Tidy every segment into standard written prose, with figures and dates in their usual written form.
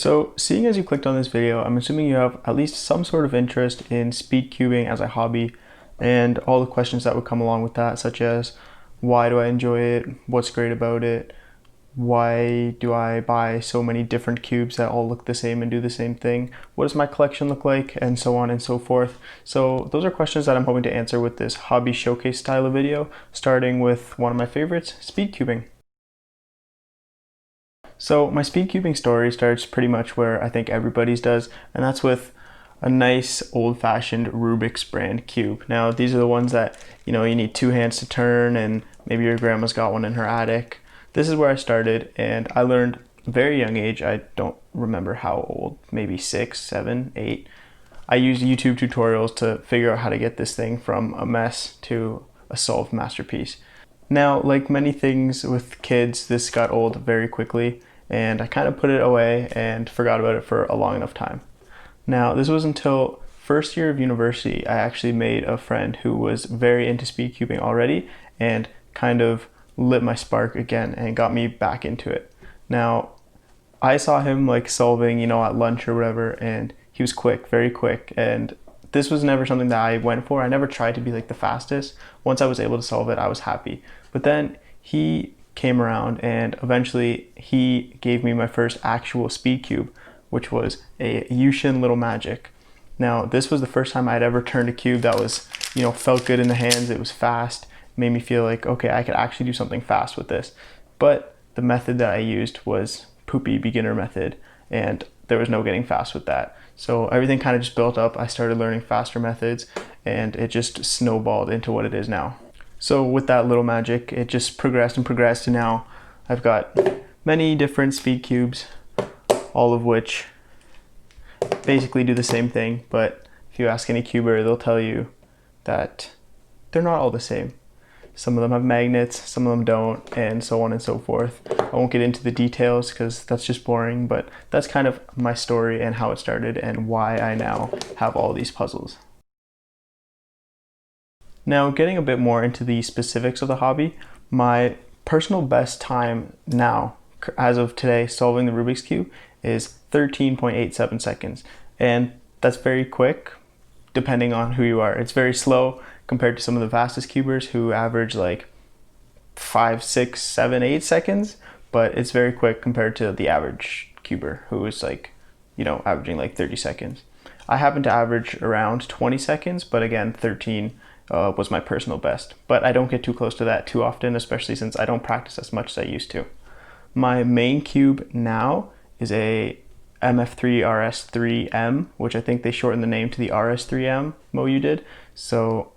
So, seeing as you clicked on this video, I'm assuming you have at least some sort of interest in speedcubing as a hobby and all the questions that would come along with that, such as why do I enjoy it, what's great about it, why do I buy so many different cubes that all look the same and do the same thing, what does my collection look like, and so on and so forth. So those are questions that I'm hoping to answer with this hobby showcase style of video, starting with one of my favorites, speedcubing. So my speedcubing story starts pretty much where I think everybody's does, and that's with a nice old-fashioned Rubik's brand cube. Now these are the ones that you need two hands to turn, and maybe your grandma's got one in her attic. This is where I started, and I learned at a very young age. I don't remember how old, maybe 6, 7, 8. I used YouTube tutorials to figure out how to get this thing from a mess to a solved masterpiece. Now, like many things with kids, this got old very quickly, and I kind of put it away and forgot about it for a long enough time. Now, this was until first year of university, I actually made a friend who was very into speedcubing already and kind of lit my spark again and got me back into it. Now, I saw him like solving, at lunch or whatever, and he was quick, very quick, and this was never something that I went for. I never tried to be like the fastest. Once I was able to solve it, I was happy. But then he came around and eventually he gave me my first actual speed cube, which was a Yushin Little Magic. Now, this was the first time I'd ever turned a cube that was, felt good in the hands. It was fast, made me feel like, okay, I could actually do something fast with this. But the method that I used was poopy beginner method, and there was no getting fast with that. So everything kind of just built up. I started learning faster methods, and it just snowballed into what it is now. So with that little magic, it just progressed and progressed, and now I've got many different speed cubes, all of which basically do the same thing. But if you ask any cuber, they'll tell you that they're not all the same. Some of them have magnets, some of them don't, and so on and so forth. I won't get into the details because that's just boring, but that's kind of my story and how it started and why I now have all these puzzles. Now, getting a bit more into the specifics of the hobby, my personal best time now, as of today, solving the Rubik's Cube is 13.87 seconds. And that's very quick, depending on who you are. It's very slow compared to some of the fastest cubers who average like 5, 6, 7, 8 seconds, but it's very quick compared to the average cuber who is like, averaging like 30 seconds. I happen to average around 20 seconds, but again, 13 was my personal best. But I don't get too close to that too often, especially since I don't practice as much as I used to. My main cube now is a MF3 RS3M, which I think they shortened the name to the RS3M Mo did. So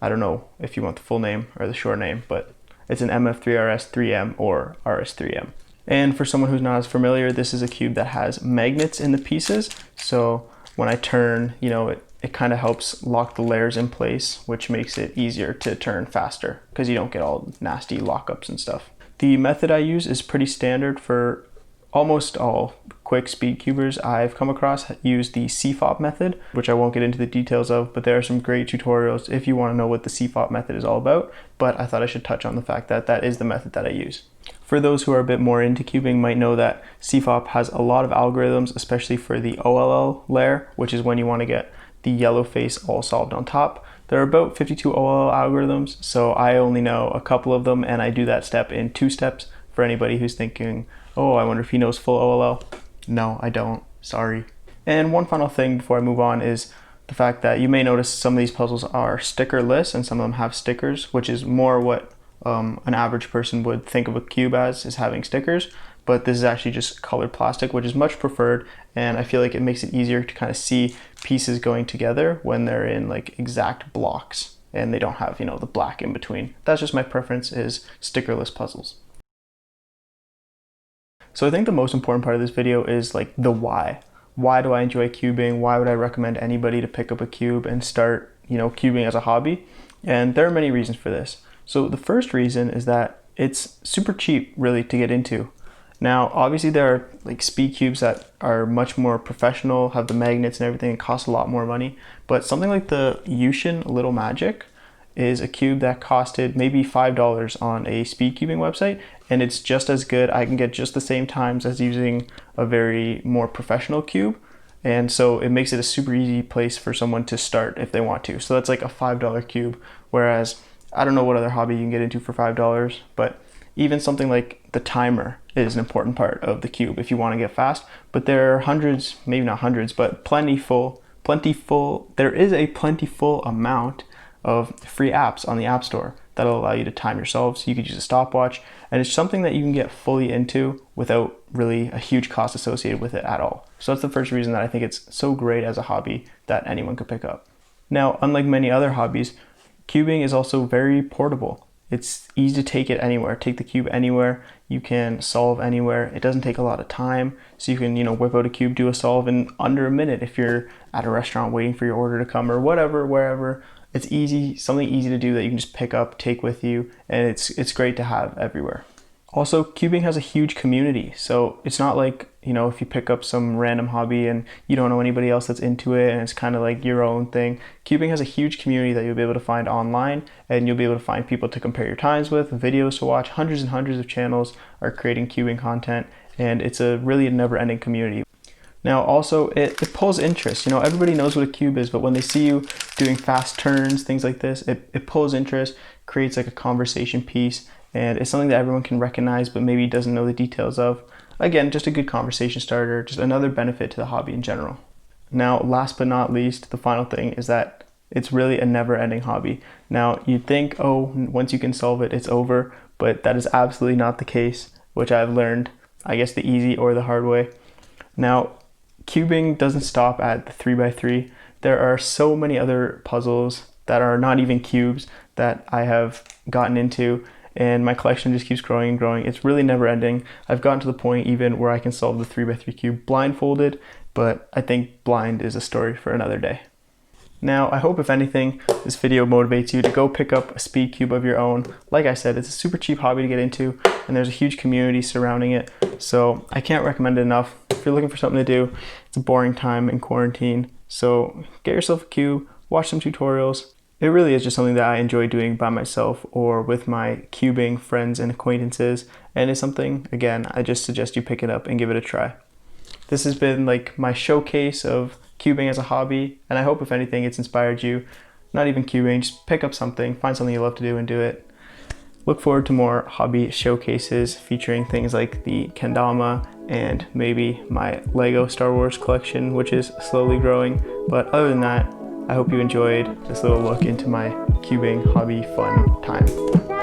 I don't know if you want the full name or the short name, but it's an MF3 RS3M or RS3M. And for someone who's not as familiar, this is a cube that has magnets in the pieces. So when I turn, it kind of helps lock the layers in place, which makes it easier to turn faster because you don't get all nasty lockups and stuff. The method I use is pretty standard for almost all quick speed cubers I've come across. Use the Cfop method, which I won't get into the details of, but there are some great tutorials if you want to know what the Cfop method is all about. But I thought I should touch on the fact that that is the method that I use. For those who are a bit more into cubing might know that Cfop has a lot of algorithms, especially for the OLL layer, which is when you want to get the yellow face all solved on top. There are about 52 OLL algorithms, so I only know a couple of them, and I do that step in 2 steps for anybody who's thinking, oh, I wonder if he knows full OLL. No, I don't. Sorry. And one final thing before I move on is the fact that you may notice some of these puzzles are stickerless and some of them have stickers, which is more what an average person would think of a cube as, is having stickers. But this is actually just colored plastic, which is much preferred, and I feel like it makes it easier to kind of see pieces going together when they're in like exact blocks and they don't have, the black in between. That's just my preference, is stickerless puzzles. So I think the most important part of this video is like the why. Why do I enjoy cubing? Why would I recommend anybody to pick up a cube and start, cubing as a hobby? And there are many reasons for this. So the first reason is that it's super cheap really to get into. Now, obviously there are like speed cubes that are much more professional, have the magnets and everything, and cost a lot more money. But something like the Yushin Little Magic is a cube that costed maybe $5 on a Speedcubing website, and it's just as good. I can get just the same times as using a very more professional cube, and so it makes it a super easy place for someone to start if they want to. So that's like a $5 cube, whereas I don't know what other hobby you can get into for $5, but even something like the timer is an important part of the cube if you want to get fast. But there are hundreds, maybe not hundreds, but plentiful, there is a plentiful amount of free apps on the App Store that'll allow you to time yourself. So you could use a stopwatch, and it's something that you can get fully into without really a huge cost associated with it at all. So that's the first reason that I think it's so great as a hobby that anyone could pick up. Now, unlike many other hobbies, cubing is also very portable. It's easy to take it anywhere. Take the cube anywhere. You can solve anywhere. It doesn't take a lot of time. So you can, whip out a cube, do a solve in under a minute if you're at a restaurant waiting for your order to come or whatever, wherever. It's easy, something easy to do that you can just pick up, take with you, and it's great to have everywhere. Also, cubing has a huge community. So it's not like, if you pick up some random hobby and you don't know anybody else that's into it and it's kind of like your own thing. Cubing has a huge community that you'll be able to find online, and you'll be able to find people to compare your times with, videos to watch. Hundreds and hundreds of channels are creating cubing content, and it's a really never-ending community. Now also, it pulls interest. Everybody knows what a cube is, but when they see you doing fast turns, things like this, it pulls interest, creates like a conversation piece, and it's something that everyone can recognize but maybe doesn't know the details of. Again, just a good conversation starter, just another benefit to the hobby in general. Now, last but not least, the final thing is that it's really a never-ending hobby. Now, you'd think, once you can solve it, it's over, but that is absolutely not the case, which I've learned, I guess, the easy or the hard way. Now, cubing doesn't stop at the 3x3. There are so many other puzzles that are not even cubes that I have gotten into, and my collection just keeps growing and growing. It's really never ending. I've gotten to the point even where I can solve the 3x3 cube blindfolded, but I think blind is a story for another day. Now, I hope if anything, this video motivates you to go pick up a speed cube of your own. Like I said, it's a super cheap hobby to get into, and there's a huge community surrounding it. So I can't recommend it enough. If you're looking for something to do, it's a boring time in quarantine. So get yourself a cube, watch some tutorials. It really is just something that I enjoy doing by myself or with my cubing friends and acquaintances. And it's something, again, I just suggest you pick it up and give it a try. This has been like my showcase of cubing as a hobby, and I hope if anything it's inspired you. Not even cubing, just pick up something, find something you love to do and do it. Look forward to more hobby showcases featuring things like the kendama and maybe my Lego Star Wars collection, which is slowly growing. But other than that, I hope you enjoyed this little look into my cubing hobby fun time.